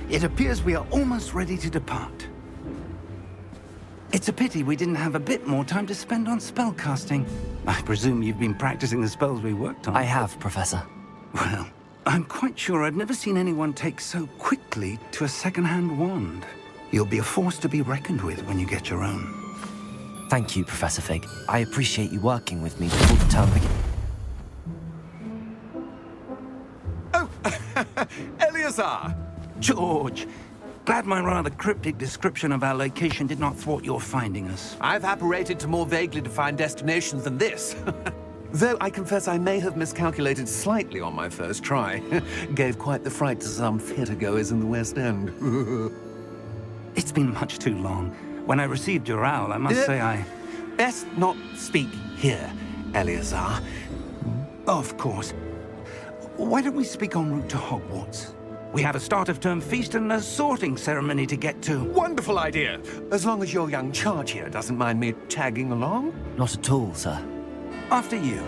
It appears we are almost ready to depart. It's a pity we didn't have a bit more time to spend on spellcasting. I presume you've been practicing the spells we worked on. I have, Professor. Well, I'm quite sure I've never seen anyone take so quickly to a second-hand wand. You'll be a force to be reckoned with when you get your own. Thank you, Professor Fig. I appreciate you working with me before the term begins. Oh, Eleazar! George, glad my rather cryptic description of our location did not thwart your finding us. I've apparated to more vaguely defined destinations than this. Though I confess I may have miscalculated slightly on my first try. Gave quite the fright to some theatre-goers in the West End. It's been much too long. When I received your owl, I must say I... Best not speak here, Eleazar. Of course. Why don't we speak en route to Hogwarts? We have a start-of-term feast and a sorting ceremony to get to. Wonderful idea! As long as your young charge here doesn't mind me tagging along. Not at all, sir. After you.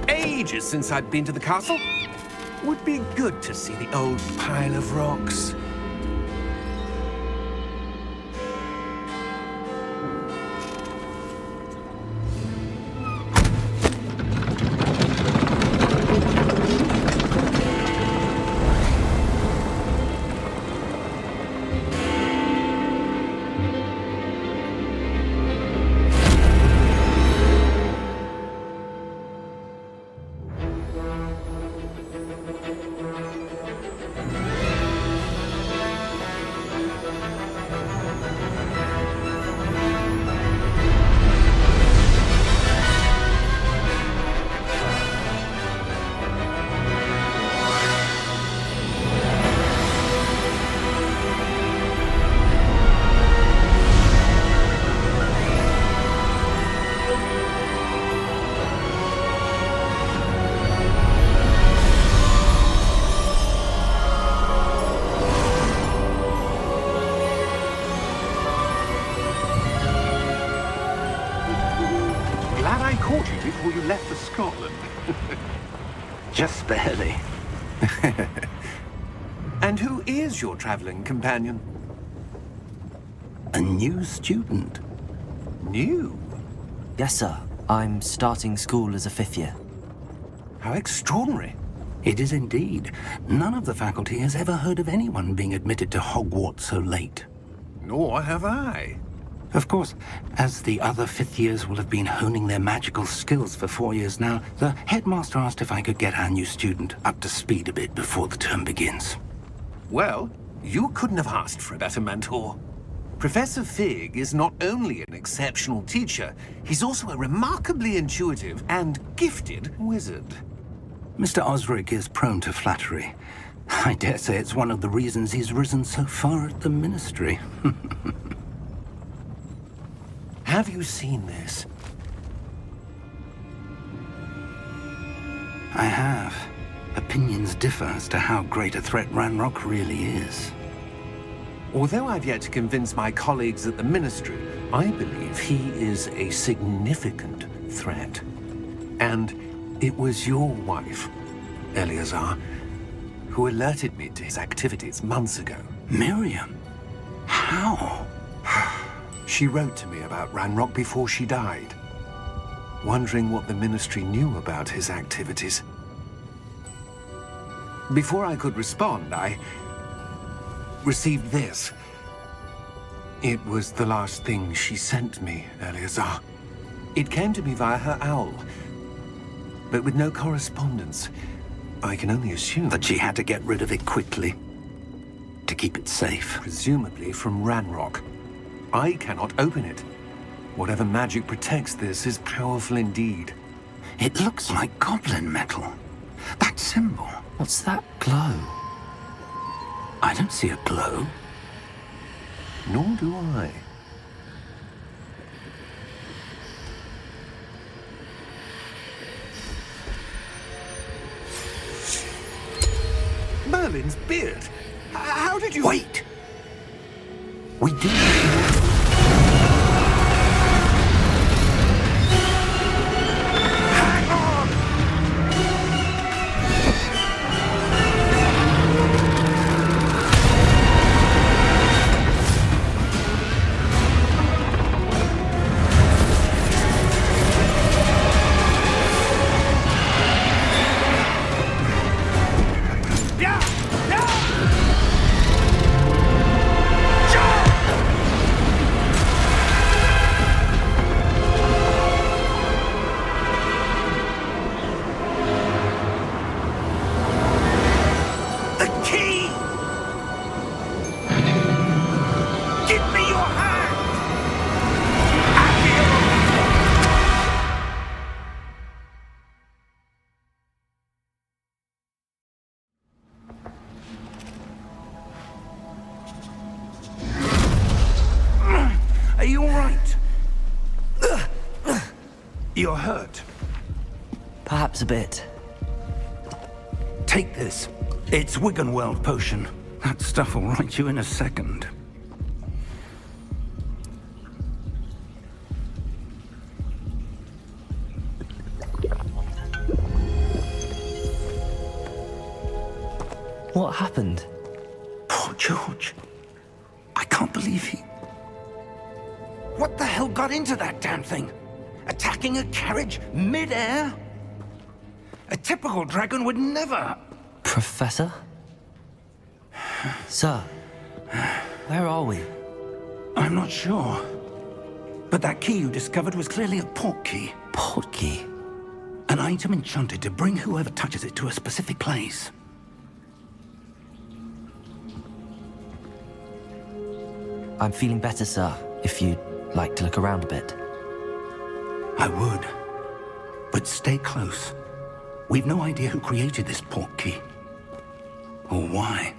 Ages since I'd been to the castle. Would be good to see the old pile of rocks. Before you left for Scotland. Just barely. And who is your traveling companion? A new student. New? Yes, sir. I'm starting school as a 5th year. How extraordinary. It is indeed. None of the faculty has ever heard of anyone being admitted to Hogwarts so late. Nor have I. Of course, as the other 5th years will have been honing their magical skills for 4 years now, the headmaster asked if I could get our new student up to speed a bit before the term begins. Well, you couldn't have asked for a better mentor. Professor Fig is not only an exceptional teacher, he's also a remarkably intuitive and gifted wizard. Mr. Osric is prone to flattery. I dare say it's one of the reasons he's risen so far at the Ministry. Have you seen this? I have. Opinions differ as to how great a threat Ranrock really is. Although I've yet to convince my colleagues at the Ministry, I believe he is a significant threat. And it was your wife, Eleazar, who alerted me to his activities months ago. Miriam? How? She wrote to me about Ranrock before she died, wondering what the Ministry knew about his activities. Before I could respond, I received this. It was the last thing she sent me, Eleazar. It came to me via her owl, but with no correspondence. I can only assume That she had to get rid of it quickly, to keep it safe. presumably from Ranrock. I cannot open it. Whatever magic protects this is powerful indeed. It looks like goblin metal. That symbol. What's that glow? I don't see a glow. Nor do I. Merlin's beard. How did you... Wait! We do. Hang on! You're hurt. Perhaps a bit. Take this. It's Wiggenweld potion. That stuff will right you in a second. What happened? Poor George. I can't believe he... What the hell got into that damn thing? Attacking a carriage mid-air? A typical dragon would never... Professor? Sir, where are we? I'm not sure. But that key you discovered was clearly a port key. Port key? An item enchanted to bring whoever touches it to a specific place. I'm feeling better, sir, if you'd like to look around a bit. I would. But stay close. We've no idea who created this port key. Or why.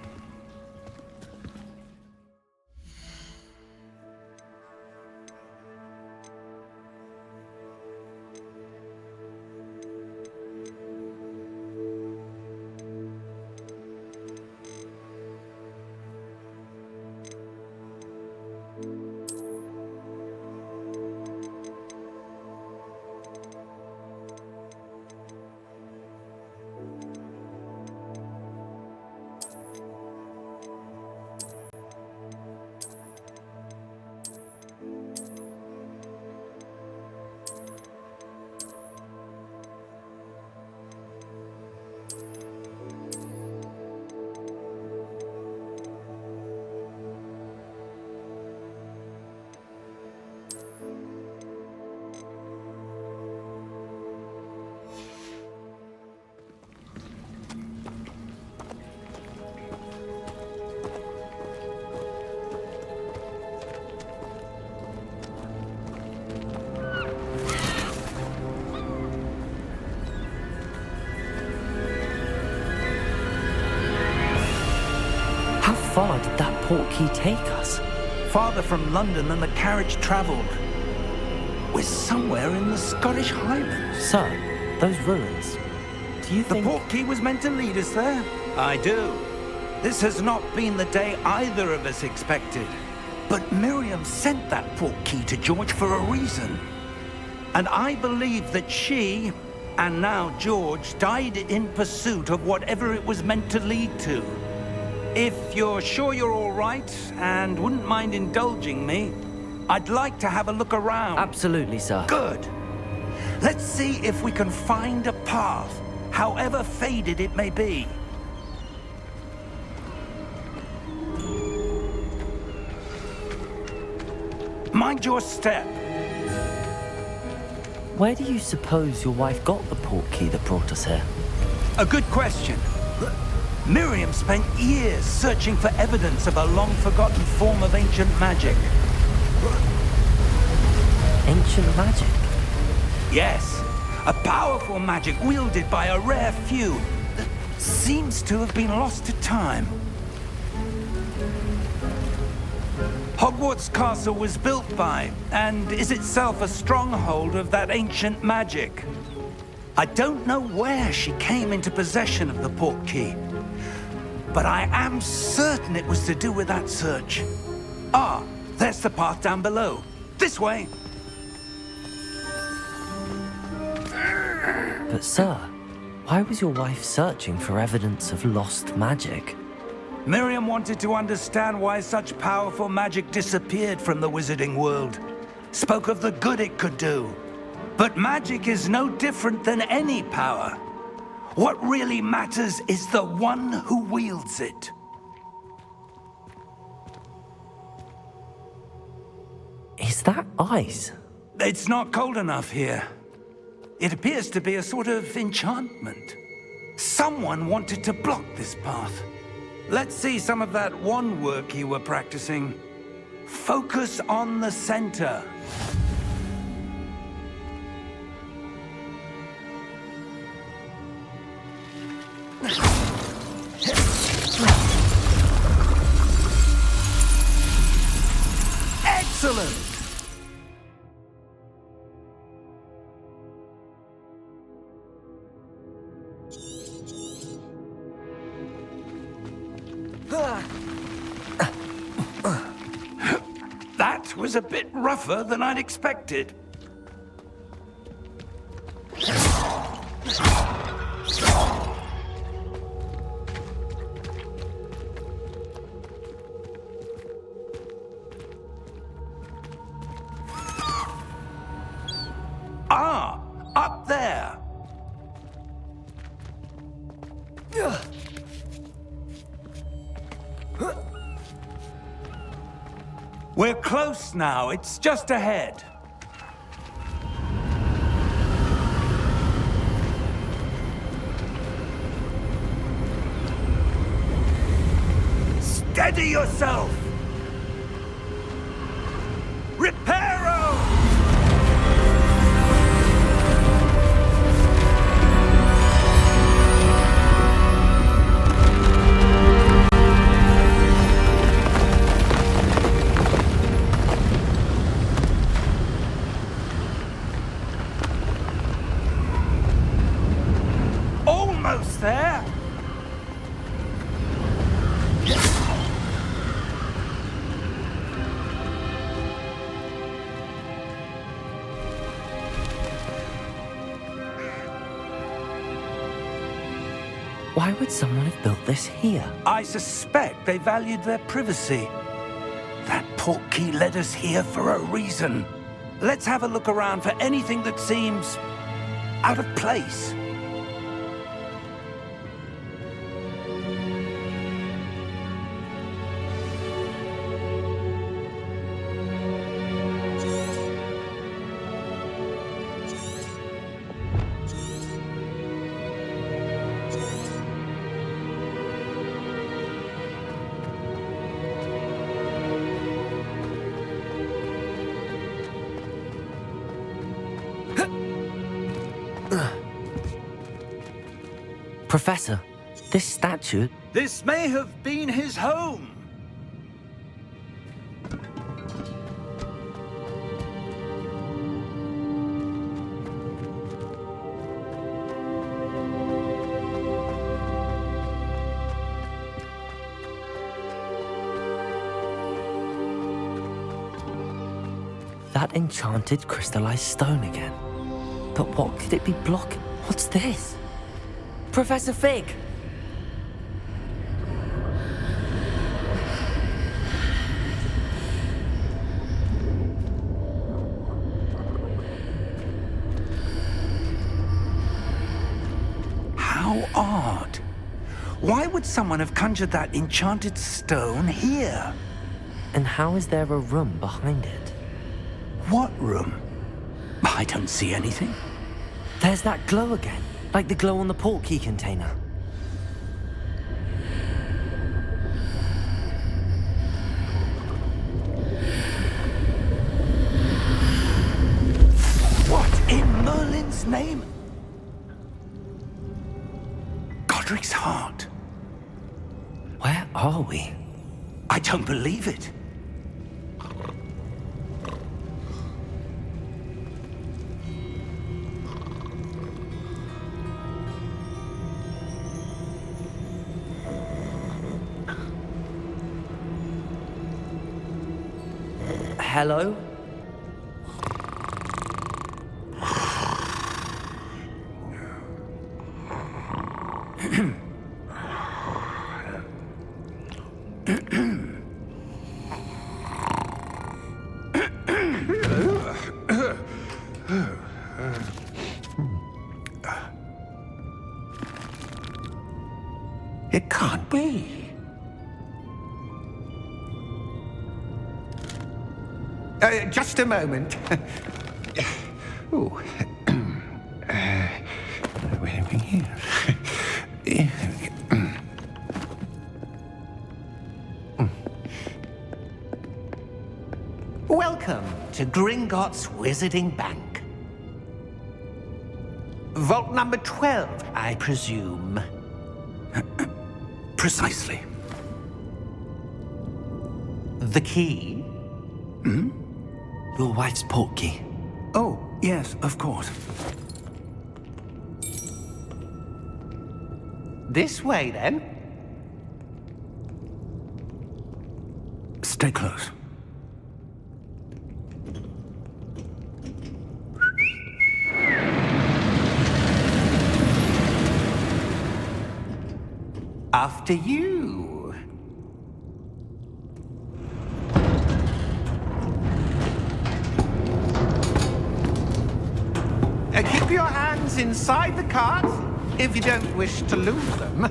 How far did that port key take us? Farther from London than the carriage travelled. We're somewhere in the Scottish Highlands. Sir, those ruins. Do you The think... port key was meant to lead us there? I do. This has not been the day either of us expected. But Miriam sent that port key to George for a reason. And I believe that she, and now George, died in pursuit of whatever it was meant to lead to. If you're sure you're all right, and wouldn't mind indulging me, I'd like to have a look around. Absolutely, sir. Good. Let's see if we can find a path, however faded it may be. Mind your step. Where do you suppose your wife got the port key that brought us here? A good question. Miriam spent years searching for evidence of a long-forgotten form of ancient magic. Ancient magic? Yes, a powerful magic wielded by a rare few that seems to have been lost to time. Hogwarts Castle was built by, and is itself a stronghold of that ancient magic. I don't know where she came into possession of the port key, but I am certain it was to do with that search. Ah, there's the path down below. This way. But sir, why was your wife searching for evidence of lost magic? Miriam wanted to understand why such powerful magic disappeared from the wizarding world. Spoke of the good it could do. But magic is no different than any power. What really matters is the one who wields it. Is that ice? It's not cold enough here. It appears to be a sort of enchantment. Someone wanted to block this path. Let's see some of that wand work you were practicing. Focus on the center. Excellent! That was a bit rougher than I'd expected. Ah, up there. We're close now. It's just ahead. Steady yourself! Reparo! Almost there! Why would someone have built this here? I suspect they valued their privacy. That portkey led us here for a reason. Let's have a look around for anything that seems out of place. Professor, this statue... This may have been his home. That enchanted crystallized stone again. But what could it be blocking? What's this? Professor Fig! How odd. Why would someone have conjured that enchanted stone here? And how is there a room behind it? What room? I don't see anything. There's that glow again, like the glow on the portkey container. What in Merlin's name? Godric's heart. Where are we? I don't believe it. Hello? It can't be. Just a moment. Oh. Wait a minute. Welcome to Gringotts Wizarding Bank. Vault number 12, I presume. Precisely. The key? Your wife's portkey. Oh, yes, of course. This way, then. Stay close. After you. Keep your hands inside the cart if you don't wish to lose them.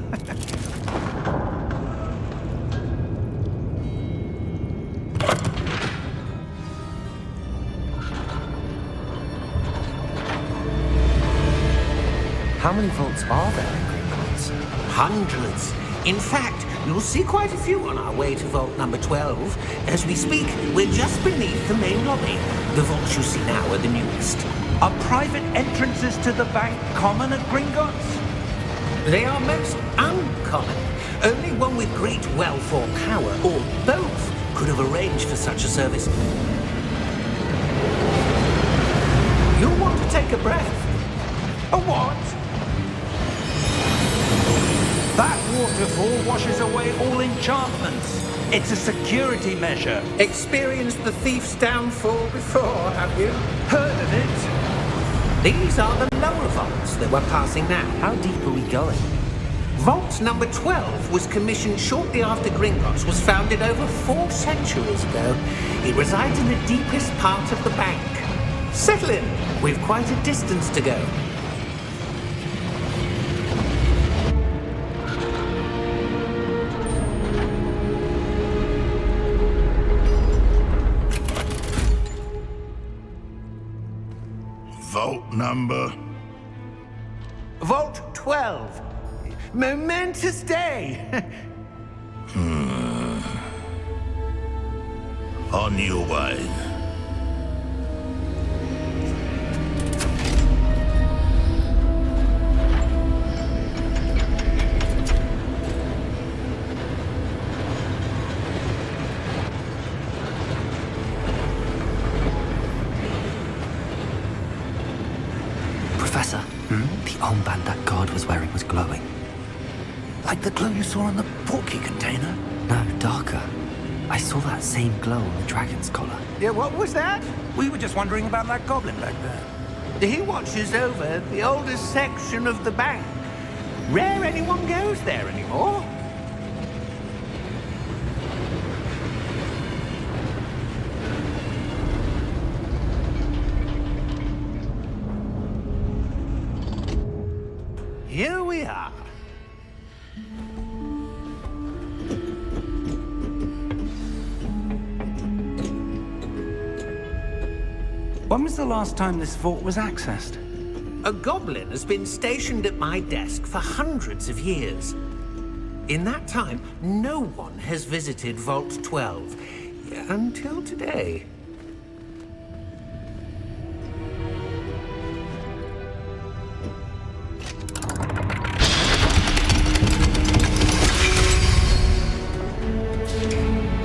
How many vaults are there in Gringotts? Hundreds. In fact, you'll see quite a few on our way to vault number 12. As we speak, we're just beneath the main lobby. The vaults you see now are the newest. Are private entrances to the bank common at Gringotts? They are most uncommon. Only one with great wealth or power, or both, could have arranged for such a service. You'll want to take a breath. A what? That waterfall washes away all enchantments. It's a security measure. Experienced the thief's downfall before, have you? Heard of it? These are the lower vaults that we're passing now. How deep are we going? Vault number 12 was commissioned shortly after Gringotts was founded over 4 centuries ago. It resides in the deepest part of the bank. Settle in. We've quite a distance to go. Vault number? Vault 12. Momentous day. On your way. Professor, the armband that guard was wearing was glowing. Like the glow you saw on the portkey container? No, darker. I saw that same glow on the dragon's collar. Yeah, what was that? We were just wondering about that goblin back there. He watches over the oldest section of the bank. Rare anyone goes there anymore. Here we are. When was the last time this vault was accessed? A goblin has been stationed at my desk for hundreds of years. In that time, no one has visited Vault 12 until today.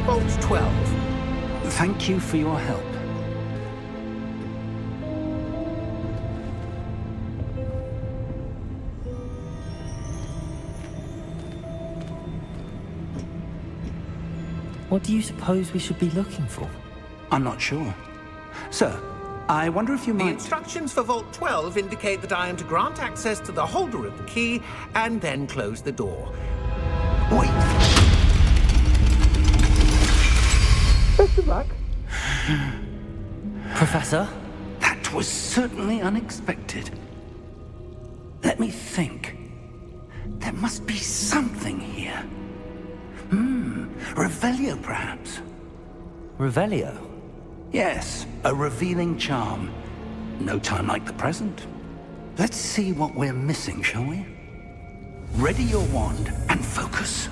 Vault 12. Thank you for your help. What do you suppose we should be looking for? I'm not sure. Sir, I wonder if you The might... instructions for Vault 12 indicate that I am to grant access to the holder of the key and then close the door. Wait! Best of luck. Professor? That was certainly unexpected. Let me think. There must be something here. Revelio, perhaps? Revelio? Yes, a revealing charm. No time like the present. Let's see what we're missing, shall we? Ready your wand and focus.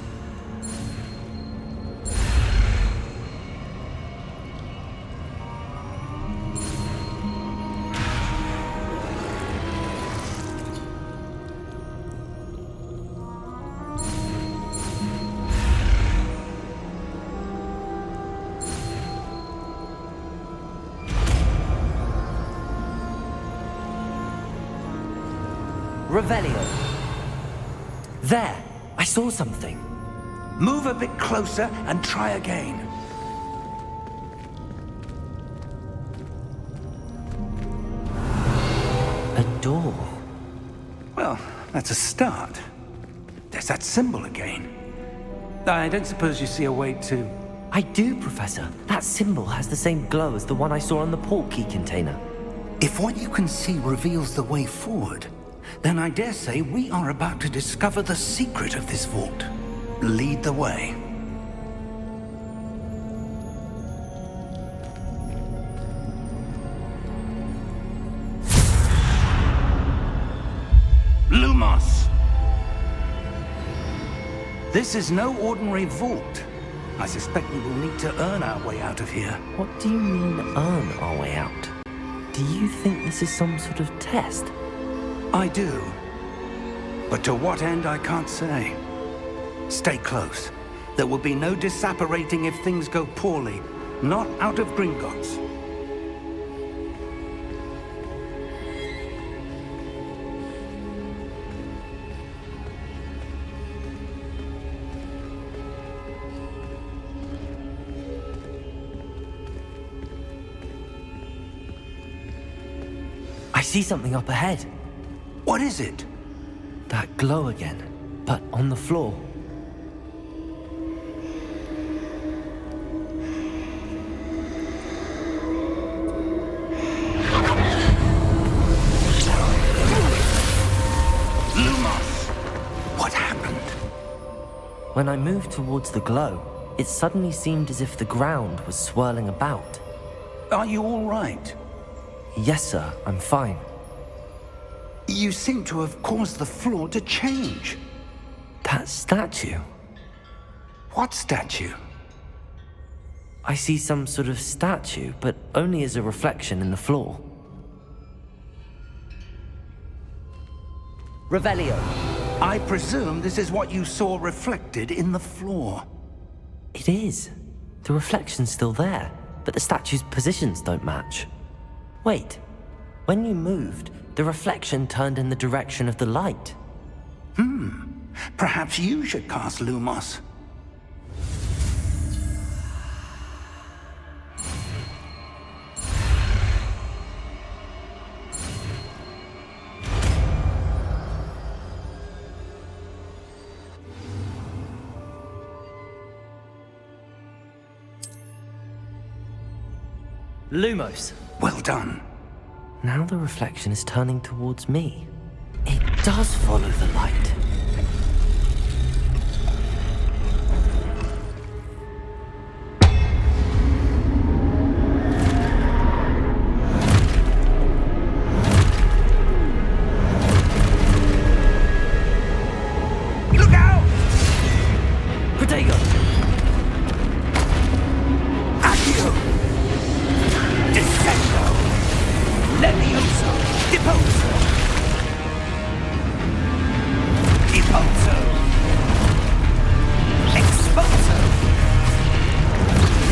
Revelio. There! I saw something. Move a bit closer and try again. A door. Well, that's a start. There's that symbol again. I don't suppose you see a way to... I do, Professor. That symbol has the same glow as the one I saw on the port key container. If what you can see reveals the way forward, then I dare say we are about to discover the secret of this vault. Lead the way. Lumos! This is no ordinary vault. I suspect we will need to earn our way out of here. What do you mean, earn our way out? Do you think this is some sort of test? I do. But to what end, I can't say. Stay close. There will be no disapparating if things go poorly. Not out of Gringotts. I see something up ahead. What is it? That glow again, but on the floor. Lumos! What happened? When I moved towards the glow, it suddenly seemed as if the ground was swirling about. Are you all right? Yes, sir, I'm fine. You seem to have caused the floor to change. That statue? What statue? I see some sort of statue, but only as a reflection in the floor. Revelio. I presume this is what you saw reflected in the floor. It is. The reflection's still there, but the statue's positions don't match. Wait. When you moved, the reflection turned in the direction of the light. Perhaps you should cast Lumos. Lumos. Well done. Now the reflection is turning towards me. It does follow the light. Look out! Protego! Accio! Descendo! Levioso! Deposo! Deposo! Exposo!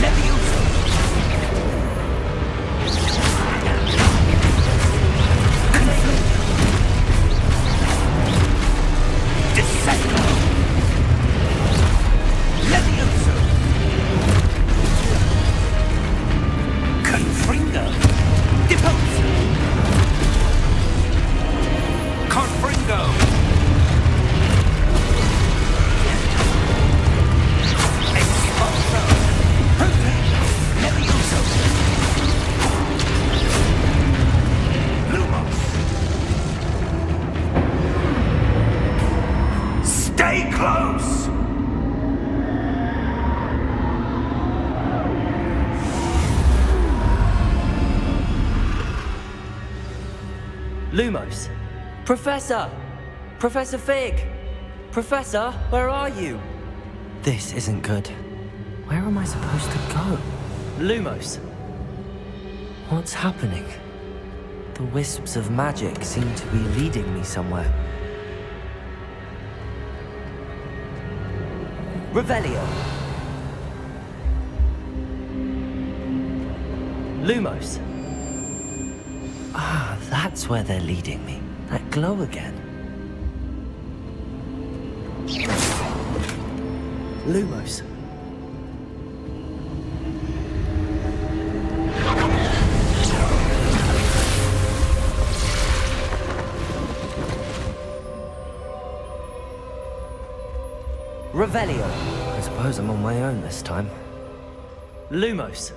Levioso! Descendo! Levioso! Confringo! Deposo! Confringo! Expulso! Levioso! Lumos! Stay close! Lumos. Professor! Professor Fig! Professor, where are you? This isn't good. Where am I supposed to go? Lumos. What's happening? The wisps of magic seem to be leading me somewhere. Revelio. Lumos. Ah, that's where they're leading me. That glow again. Lumos. Revelio. I suppose I'm on my own this time. Lumos.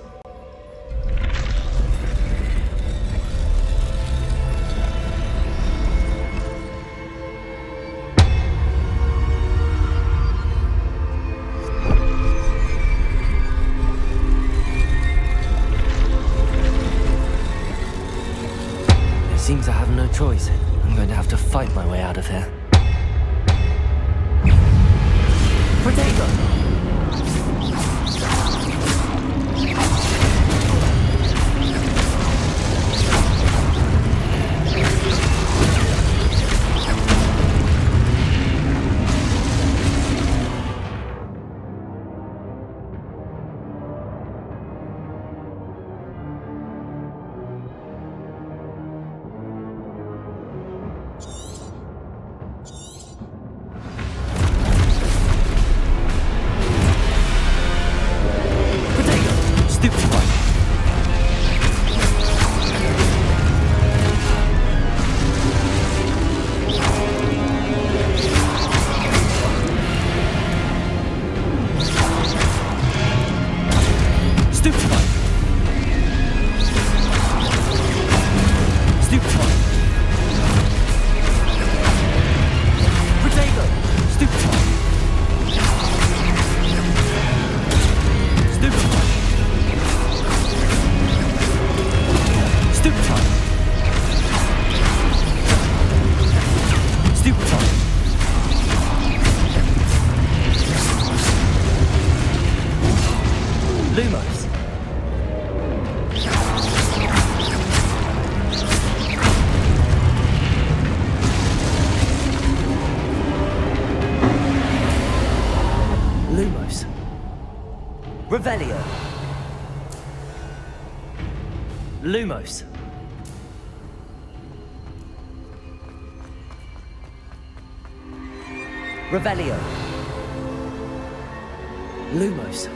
It seems I have no choice. I'm going to have to fight my way out of here. Potato. Lumos. Lumos. Revelio. Lumos. Revelio. Lumos.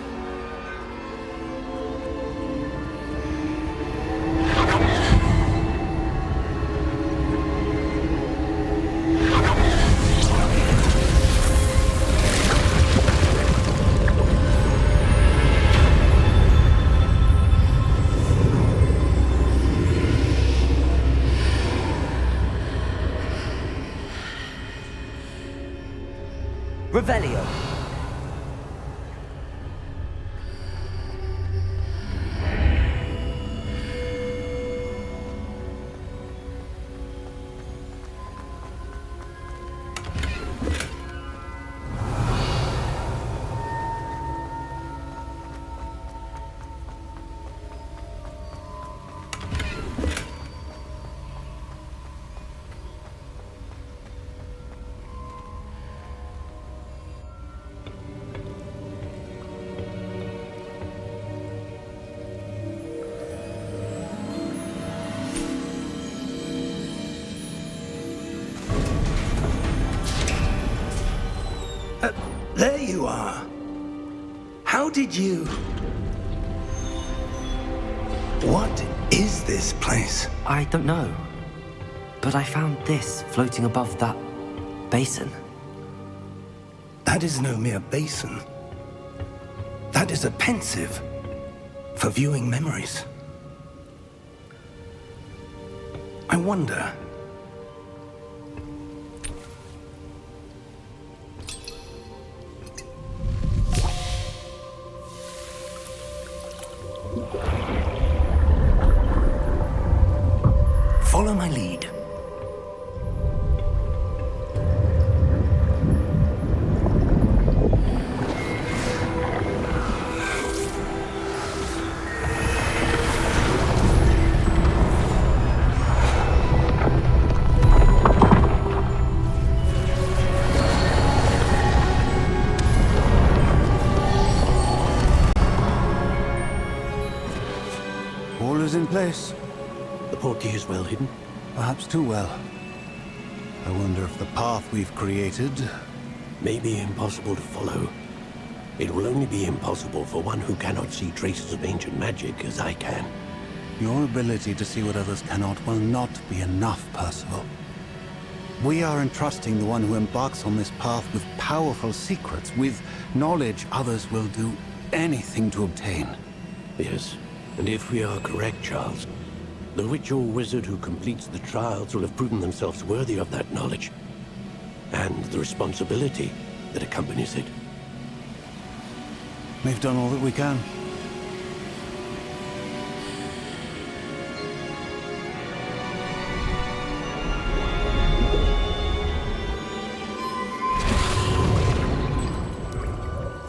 Revelio. There you are. How did you... What is this place? I don't know. But I found this floating above that basin. That is no mere basin. That is a pensive for viewing memories. I wonder... Follow my lead. All is in place. The portkey is well hidden. Perhaps too well. I wonder if the path we've created... May be impossible to follow. It will only be impossible for one who cannot see traces of ancient magic as I can. Your ability to see what others cannot will not be enough, Percival. We are entrusting the one who embarks on this path with powerful secrets, with knowledge others will do anything to obtain. Yes, and if we are correct, Charles, the ritual wizard who completes the trials will have proven themselves worthy of that knowledge, and the responsibility that accompanies it. We've done all that we can.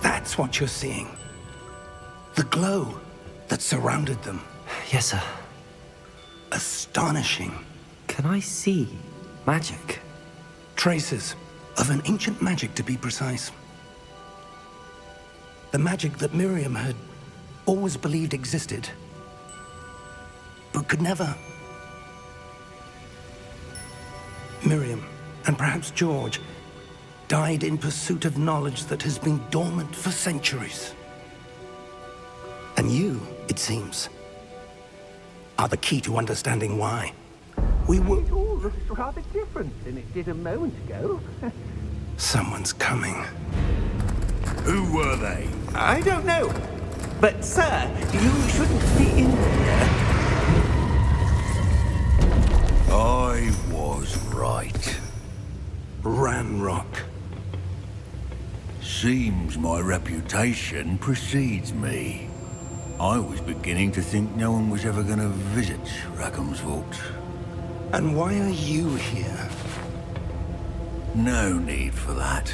That's what you're seeing. The glow that surrounded them. Yes, sir. Astonishing. Can I see magic? Traces of an ancient magic, to be precise. The magic that Miriam had always believed existed, but could never. Miriam, and perhaps George, died in pursuit of knowledge that has been dormant for centuries. And you, it seems, are the key to understanding why. We were... It all looks rather different than it did a moment ago. Someone's coming. Who were they? I don't know. But, sir, you shouldn't be in here. I was right. Ranrock. Seems my reputation precedes me. I was beginning to think no one was ever going to visit Rackham's vault. And why are you here? No need for that.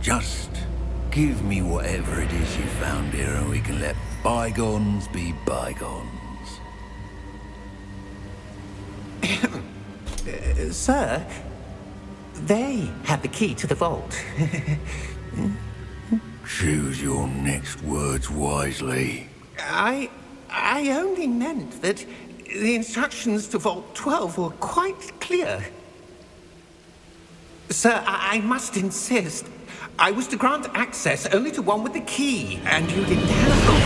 Just give me whatever it is you found here and we can let bygones be bygones. Sir, they have the key to the vault. Choose your next words wisely. I only meant that the instructions to Vault 12 were quite clear. Sir, I must insist. I was to grant access only to one with the key, and you didn't have them.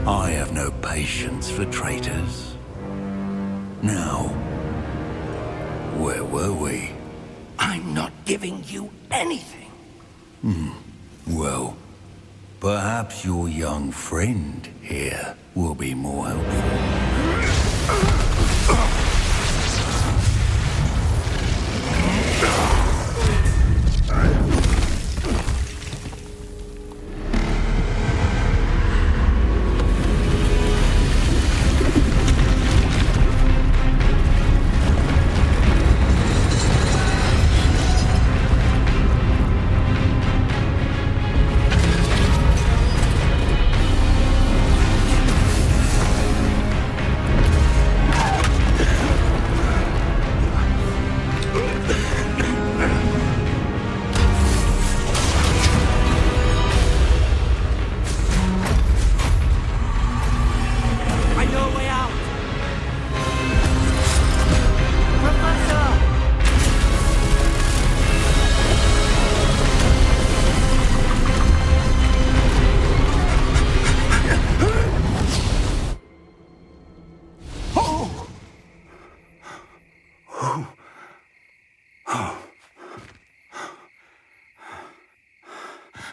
I have no patience for traitors. Now, where were we? I'm not giving you anything. Well, perhaps your young friend here will be more helpful.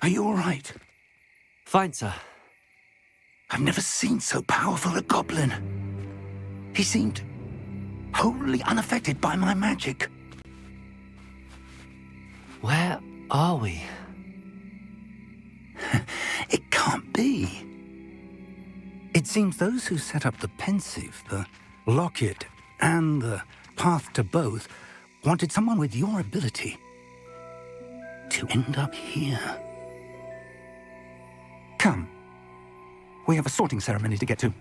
Are you all right? Fine, sir. I've never seen so powerful a goblin. He seemed wholly unaffected by my magic. Where are we? It can't be. It seems those who set up the pensive, the locket, and the path to both wanted someone with your ability to end up here. Come. We have a sorting ceremony to get to.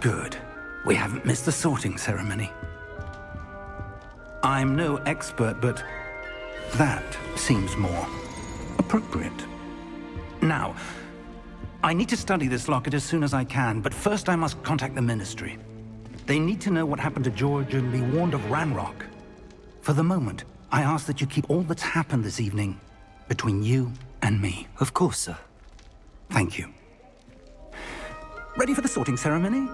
Good. We haven't missed the sorting ceremony. I'm no expert, but that seems more appropriate. Now, I need to study this locket as soon as I can, but first I must contact the Ministry. They need to know what happened to George and be warned of Ranrock. For the moment, I ask that you keep all that's happened this evening between you and me. Of course, sir. Thank you. Ready for the sorting ceremony?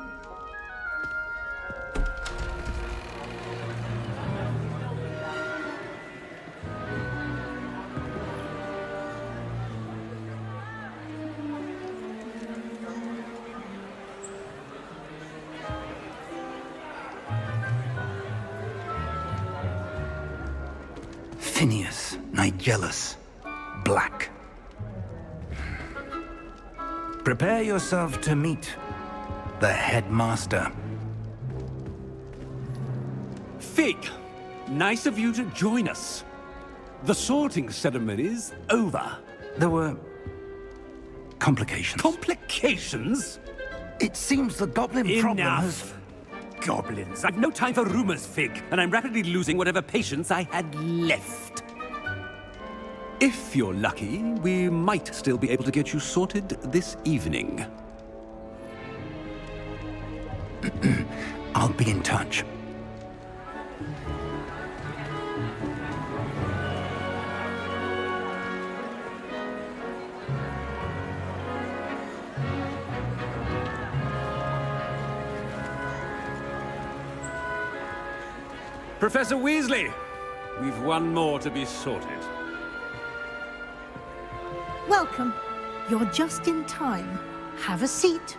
Phineas, Nigellus, Black. Prepare yourself to meet the headmaster. Fig, nice of you to join us. The sorting ceremony's over. There were complications. Complications? It seems the goblin problem has... Enough. Goblins. I've no time for rumors, Fig, and I'm rapidly losing whatever patience I had left. If you're lucky, we might still be able to get you sorted this evening. I'll be in touch. Professor Weasley, we've one more to be sorted. Welcome. You're just in time. Have a seat.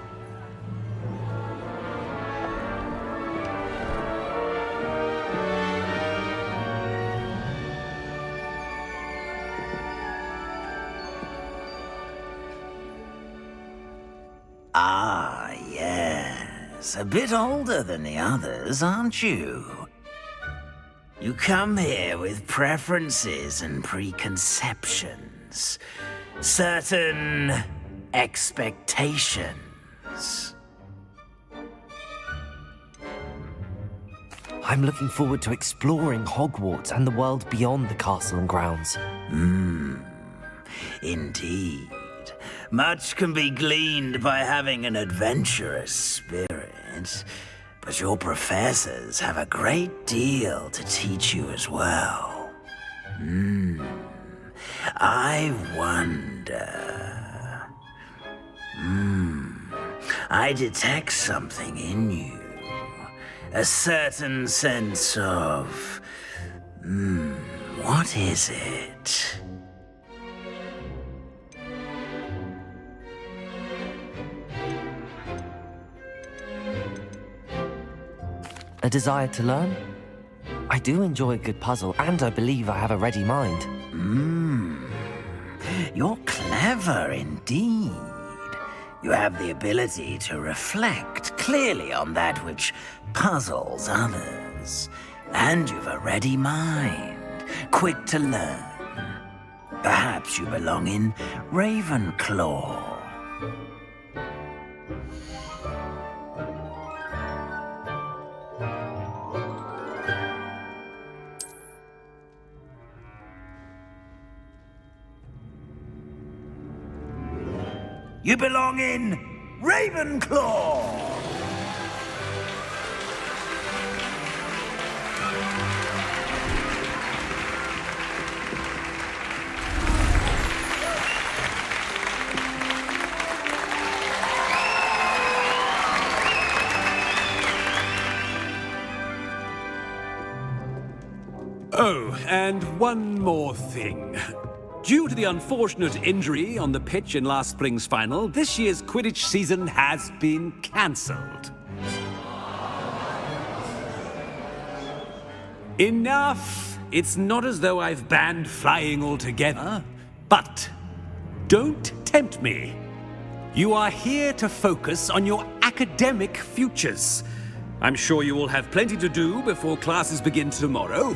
Ah, yes. A bit older than the others, aren't you? You come here with preferences and preconceptions. Certain expectations. I'm looking forward to exploring Hogwarts and the world beyond the castle and grounds. Indeed. Much can be gleaned by having an adventurous spirit, but your professors have a great deal to teach you as well. I wonder... I detect something in you. A certain sense of... what is it? A desire to learn? I do enjoy a good puzzle, and I believe I have a ready mind. You're clever indeed. You have the ability to reflect clearly on that which puzzles others. And you've a ready mind, quick to learn. Perhaps you belong in Ravenclaw. You belong in Ravenclaw! Oh, and one more thing. Due to the unfortunate injury on the pitch in last spring's final, this year's Quidditch season has been cancelled. Enough! It's not as though I've banned flying altogether, but don't tempt me. You are here to focus on your academic futures. I'm sure you will have plenty to do before classes begin tomorrow.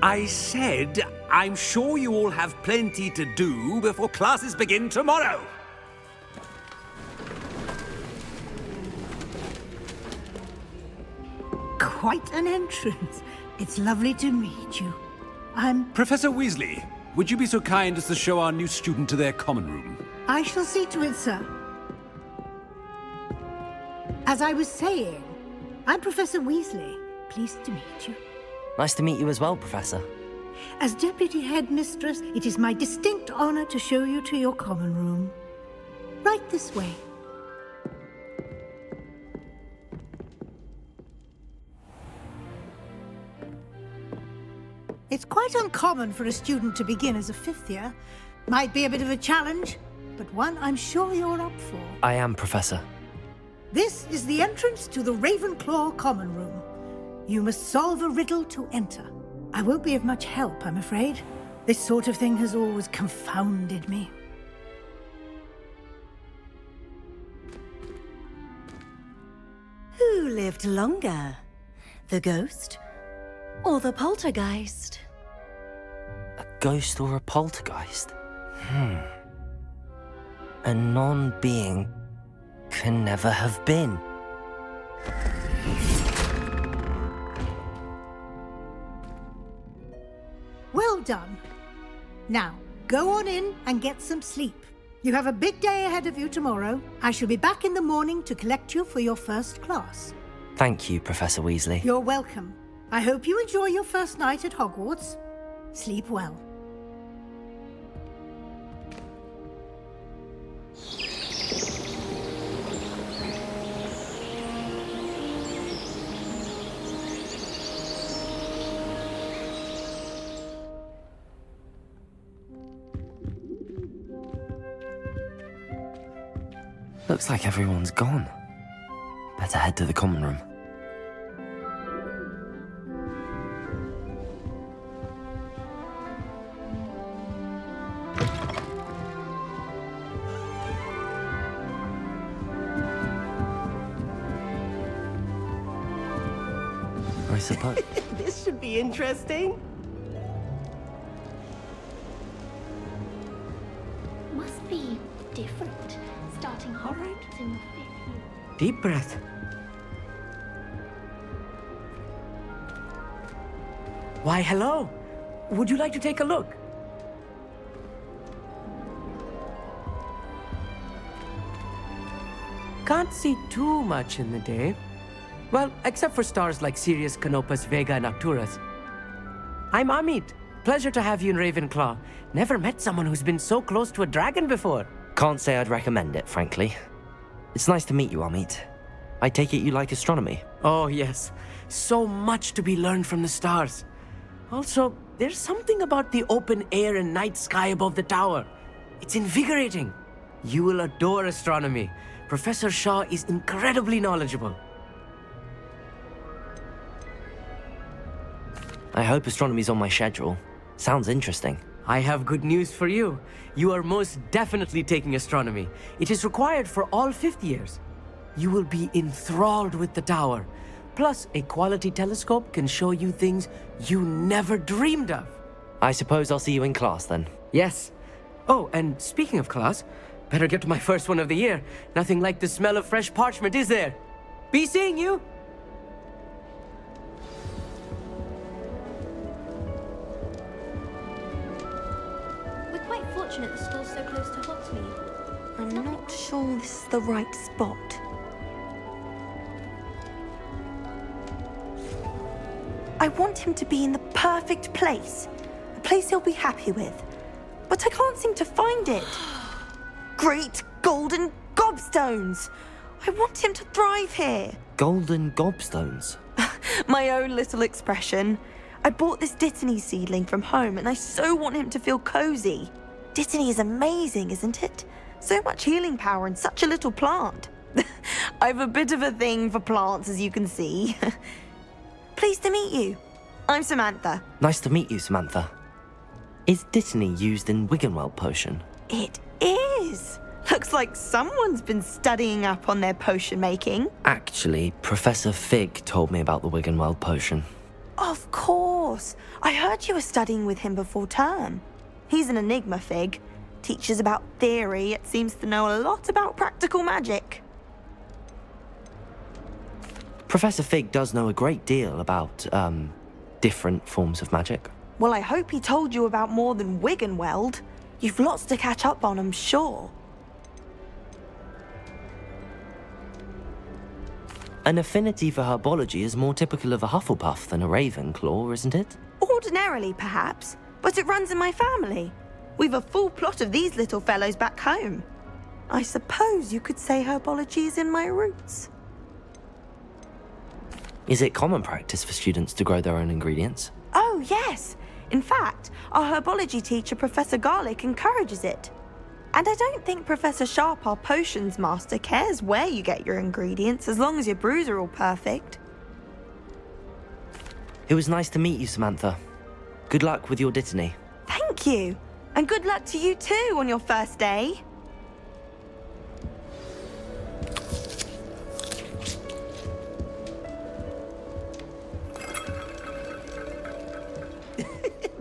I said, I'm sure you all have plenty to do before classes begin tomorrow. quite an entrance. It's lovely to meet you. Professor Weasley, would you be so kind as to show our new student to their common room? I shall see to it, sir. As I was saying, I'm Professor Weasley. Pleased to meet you. Nice to meet you as well, Professor. As Deputy Headmistress, it is my distinct honor to show you to your common room. Right this way. It's quite uncommon for a student to begin as a fifth year. Might be a bit of a challenge, but one I'm sure you're up for. I am, Professor. This is the entrance to the Ravenclaw common room. You must solve a riddle to enter. I won't be of much help, I'm afraid. This sort of thing has always confounded me. Who lived longer? The ghost or the poltergeist? A ghost or a poltergeist? A non-being can never have been. Well done. Now, go on in and get some sleep. You have a big day ahead of you tomorrow. I shall be back in the morning to collect you for your first class. Thank you, Professor Weasley. You're welcome. I hope you enjoy your first night at Hogwarts. Sleep well. Looks like everyone's gone. Better head to the common room. I suppose. This should be interesting. Must be different. Starting Hogwarts in the 5th year. Deep breath. Why, hello. Would you like to take a look? Can't see too much in the day. Well, except for stars like Sirius, Canopus, Vega, and Arcturus. I'm Amit. Pleasure to have you in Ravenclaw. Never met someone who's been so close to a dragon before. Can't say I'd recommend it, frankly. It's nice to meet you, Amit. I take it you like astronomy? Oh, yes. So much to be learned from the stars. Also, there's something about the open air and night sky above the tower. It's invigorating. You will adore astronomy. Professor Shaw is incredibly knowledgeable. I hope astronomy's on my schedule. Sounds interesting. I have good news for you. You are most definitely taking astronomy. It is required for all 5th years. You will be enthralled with the tower. Plus, a quality telescope can show you things you never dreamed of. I suppose I'll see you in class then. Yes. Oh, and speaking of class, better get to my first one of the year. Nothing like the smell of fresh parchment, is there? Be seeing you! Fortunate the school's so close to Hogsmeade. I'm not sure this is the right spot. I want him to be in the perfect place. A place he'll be happy with. But I can't seem to find it. Great golden gobstones! I want him to thrive here. Golden gobstones? My own little expression. I bought this Dittany seedling from home and I so want him to feel cozy. Dittany is amazing, isn't it? So much healing power in such a little plant. I've a bit of a thing for plants, as you can see. Pleased to meet you. I'm Samantha. Nice to meet you, Samantha. Is Dittany used in Wiggenweld potion? It is. Looks like someone's been studying up on their potion making. Actually, Professor Fig told me about the Wiggenweld potion. Of course. I heard you were studying with him before term. He's an enigma, Fig. Teaches about theory, yet seems to know a lot about practical magic. Professor Fig does know a great deal about, different forms of magic. Well, I hope he told you about more than wig and weld. You've lots to catch up on, I'm sure. An affinity for herbology is more typical of a Hufflepuff than a Ravenclaw, isn't it? Ordinarily, perhaps, but it runs in my family. We've a full plot of these little fellows back home. I suppose you could say herbology is in my roots. Is it common practice for students to grow their own ingredients? Oh, yes. In fact, our herbology teacher, Professor Garlick, encourages it. And I don't think Professor Sharp, our potions master, cares where you get your ingredients as long as your brews are all perfect. It was nice to meet you, Samantha. Good luck with your dittany. Thank you. And good luck to you too on your first day.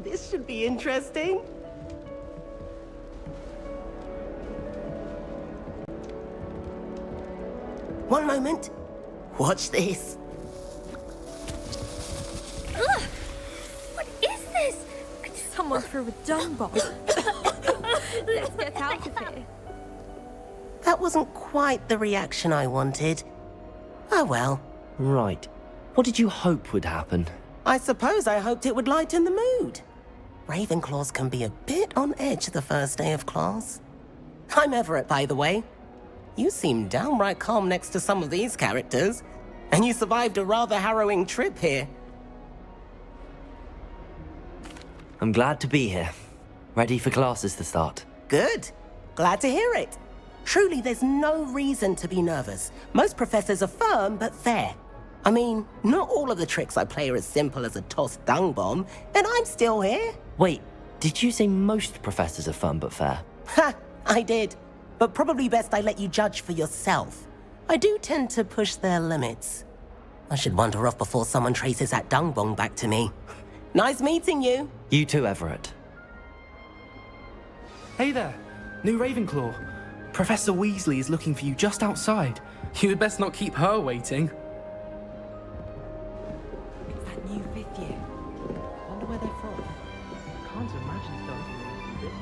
This should be interesting. One moment. Watch this. Ugh! What is this? Someone threw a dung bomb. Let's get out of here. That wasn't quite the reaction I wanted. Oh well. Right. What did you hope would happen? I suppose I hoped it would lighten the mood. Ravenclaws can be a bit on edge the first day of class. I'm Everett, by the way. You seem downright calm next to some of these characters, and you survived a rather harrowing trip here. I'm glad to be here. Ready for classes to start. Good. Glad to hear it. Truly, there's no reason to be nervous. Most professors are firm but fair. I mean, not all of the tricks I play are as simple as a tossed dung bomb, and I'm still here. Wait, did you say most professors are firm but fair? Ha! I did. But probably best I let you judge for yourself. I do tend to push their limits. I should wander off before someone traces that dung bomb back to me. Nice meeting you. You too, Everett. Hey there, new Ravenclaw. Professor Weasley is looking for you just outside. You had best not keep her waiting. It's that new fifth year. Wonder where they're from. Can't imagine starting with this.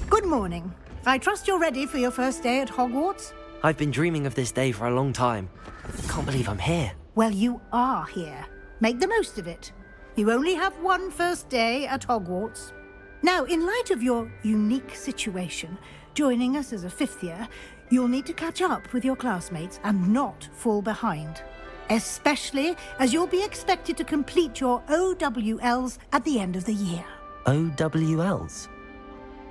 Good morning. I trust you're ready for your first day at Hogwarts? I've been dreaming of this day for a long time. I can't believe I'm here. Well, you are here. Make the most of it. You only have one first day at Hogwarts. Now, in light of your unique situation, joining us as a fifth year, you'll need to catch up with your classmates and not fall behind. Especially as you'll be expected to complete your OWLs at the end of the year. OWLs?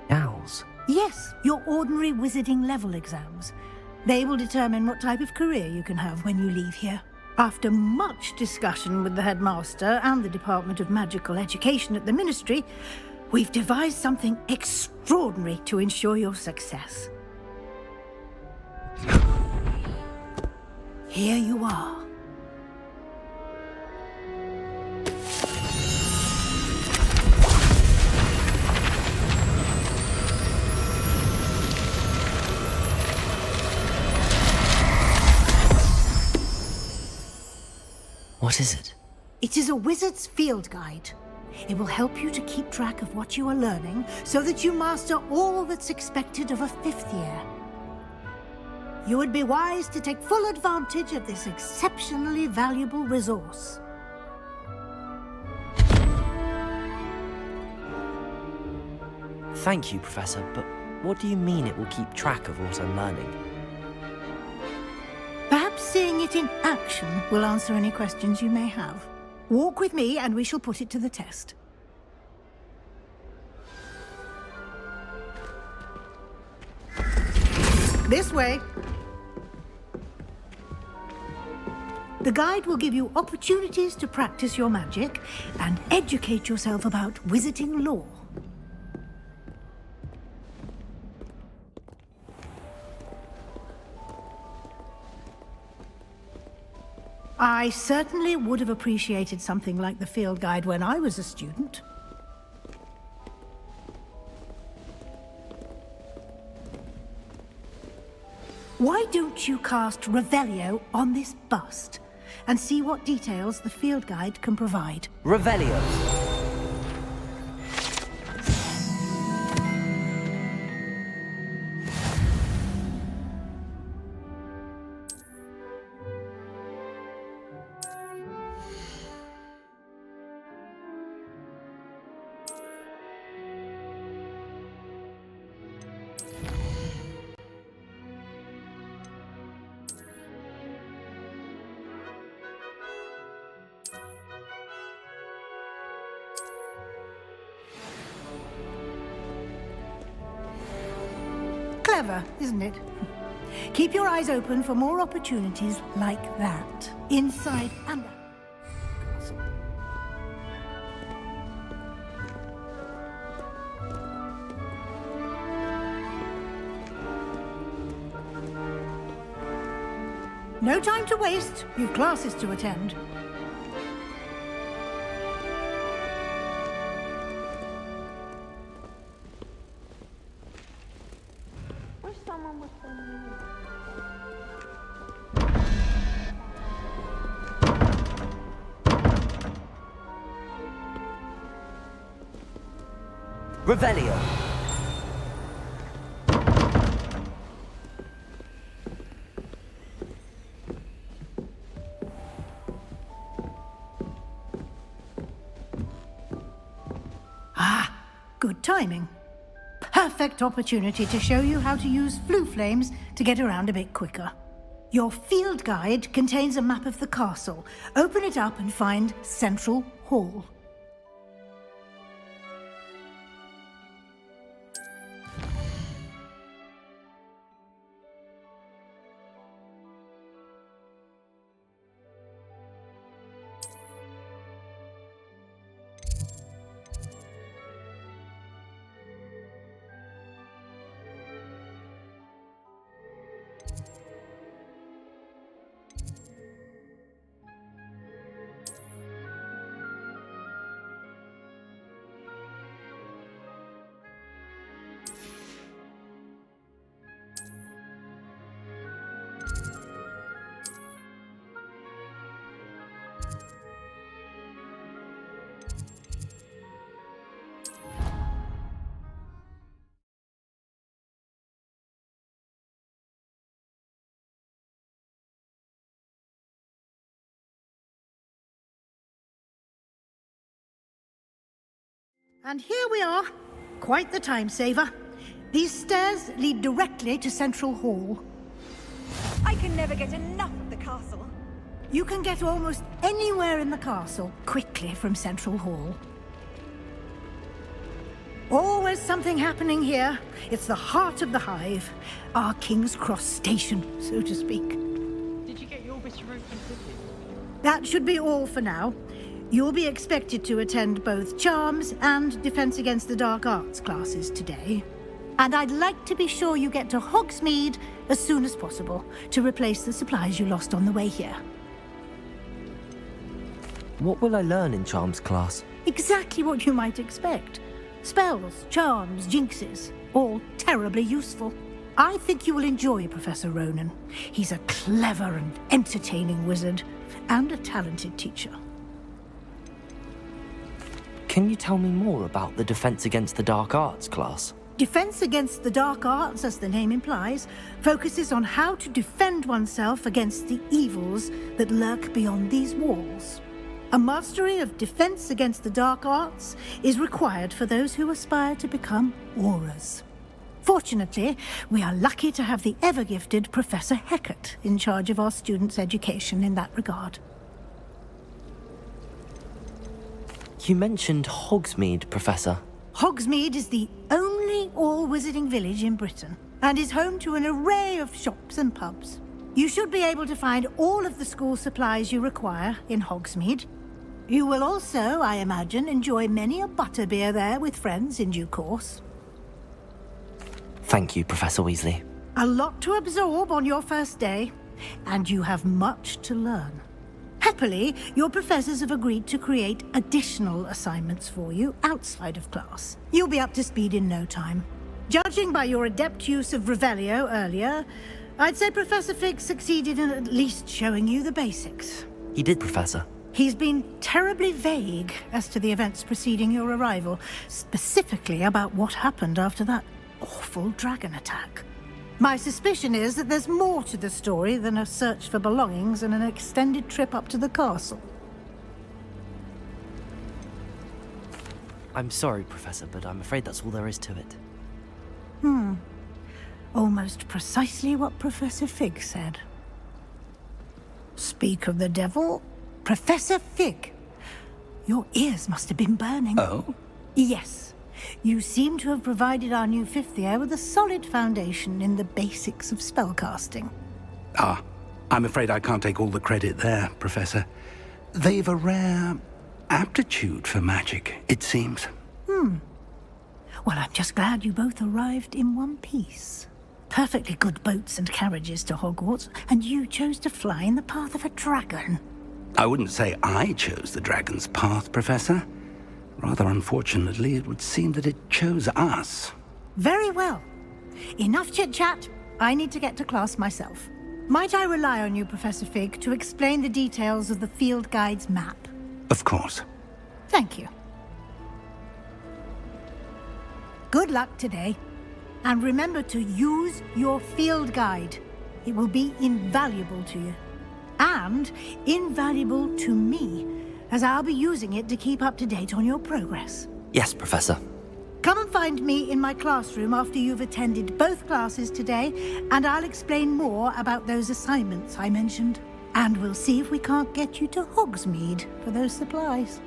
Owls? Yes, your ordinary wizarding level exams. They will determine what type of career you can have when you leave here. After much discussion with the headmaster and the Department of Magical Education at the Ministry, we've devised something extraordinary to ensure your success. Here you are. What is it? It is a wizard's field guide. It will help you to keep track of what you are learning so that you master all that's expected of a fifth year. You would be wise to take full advantage of this exceptionally valuable resource. Thank you, Professor, but what do you mean it will keep track of what I'm learning? Perhaps seeing it in action will answer any questions you may have. Walk with me and we shall put it to the test. This way. The guide will give you opportunities to practice your magic and educate yourself about wizarding lore. I certainly would have appreciated something like the field guide when I was a student. Why don't you cast Revelio on this bust and see what details the field guide can provide? Revelio. Clever, isn't it? Keep your eyes open for more opportunities like that, inside and out. No time to waste. You've classes to attend. Wish someone would send me. Revelio. Good timing. Perfect opportunity to show you how to use flue flames to get around a bit quicker. Your field guide contains a map of the castle. Open it up and find Central Hall. And here we are. Quite the time saver. These stairs lead directly to Central Hall. I can never get enough of the castle. You can get almost anywhere in the castle quickly from Central Hall. Always something happening here. It's the heart of the hive. Our King's Cross station, so to speak. Did you get your bit of route completed? That should be all for now. You'll be expected to attend both Charms and Defense Against the Dark Arts classes today. And I'd like to be sure you get to Hogsmeade as soon as possible to replace the supplies you lost on the way here. What will I learn in Charms class? Exactly what you might expect. Spells, charms, jinxes, all terribly useful. I think you will enjoy Professor Ronan. He's a clever and entertaining wizard, and a talented teacher. Can you tell me more about the Defense Against the Dark Arts class? Defense Against the Dark Arts, as the name implies, focuses on how to defend oneself against the evils that lurk beyond these walls. A mastery of Defense Against the Dark Arts is required for those who aspire to become Aurors. Fortunately, we are lucky to have the ever-gifted Professor Hecat in charge of our students' education in that regard. You mentioned Hogsmeade, Professor. Hogsmeade is the only all-wizarding village in Britain, and is home to an array of shops and pubs. You should be able to find all of the school supplies you require in Hogsmeade. You will also, I imagine, enjoy many a butterbeer there with friends in due course. Thank you, Professor Weasley. A lot to absorb on your first day, and you have much to learn. Happily, your professors have agreed to create additional assignments for you outside of class. You'll be up to speed in no time. Judging by your adept use of Revelio earlier, I'd say Professor Fig succeeded in at least showing you the basics. He did, Professor. He's been terribly vague as to the events preceding your arrival, specifically about what happened after that awful dragon attack. My suspicion is that there's more to the story than a search for belongings and an extended trip up to the castle. I'm sorry, Professor, but I'm afraid that's all there is to it. Almost precisely what Professor Fig said. Speak of the devil, Professor Fig. Your ears must have been burning. Oh? Yes. You seem to have provided our new fifth year with a solid foundation in the basics of spellcasting. Ah, I'm afraid I can't take all the credit there, Professor. They've a rare aptitude for magic, it seems. Well, I'm just glad you both arrived in one piece. Perfectly good boats and carriages to Hogwarts, and you chose to fly in the path of a dragon. I wouldn't say I chose the dragon's path, Professor. Rather unfortunately, it would seem that it chose us. Very well. Enough chit-chat. I need to get to class myself. Might I rely on you, Professor Fig, to explain the details of the field guide's map? Of course. Thank you. Good luck today. And remember to use your field guide. It will be invaluable to you. And invaluable to me, as I'll be using it to keep up to date on your progress. Yes, Professor. Come and find me in my classroom after you've attended both classes today, and I'll explain more about those assignments I mentioned. And we'll see if we can't get you to Hogsmeade for those supplies.